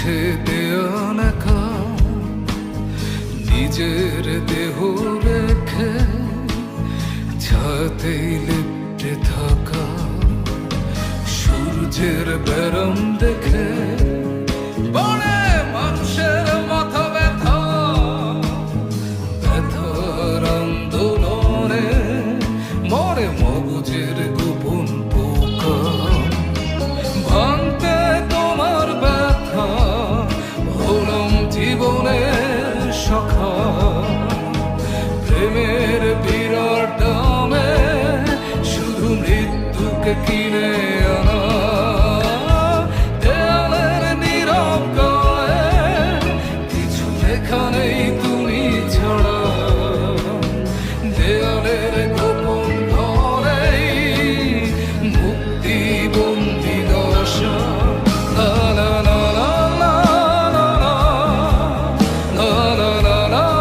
মুছে দেওয়া একা নিজের দেহ রেখে ছাতেই লিপ্টে থাকা সূর্যের বেরম দেখে বনে মানুষের মাথা ব্যথা ব্যথার আন্দোলনে মরে মগজের গোপন পোকা ভাঙতে তোমার ব্যথা হলাম জীবনের সখা প্রেমের বিরাট দামে শুধু মৃত্যুকে কিনে আনা দেয়ালের নীরব গায়ে কিছু লেখা নেই তুমি ছাড়া দেয়ালের গোপন ঘরেই মুক্তি বন্দি দশা লা লা লা লা লা লা লা লা লা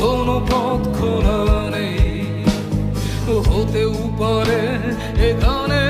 কোনো পথ খোলা নেই হতেও পারে এ গানে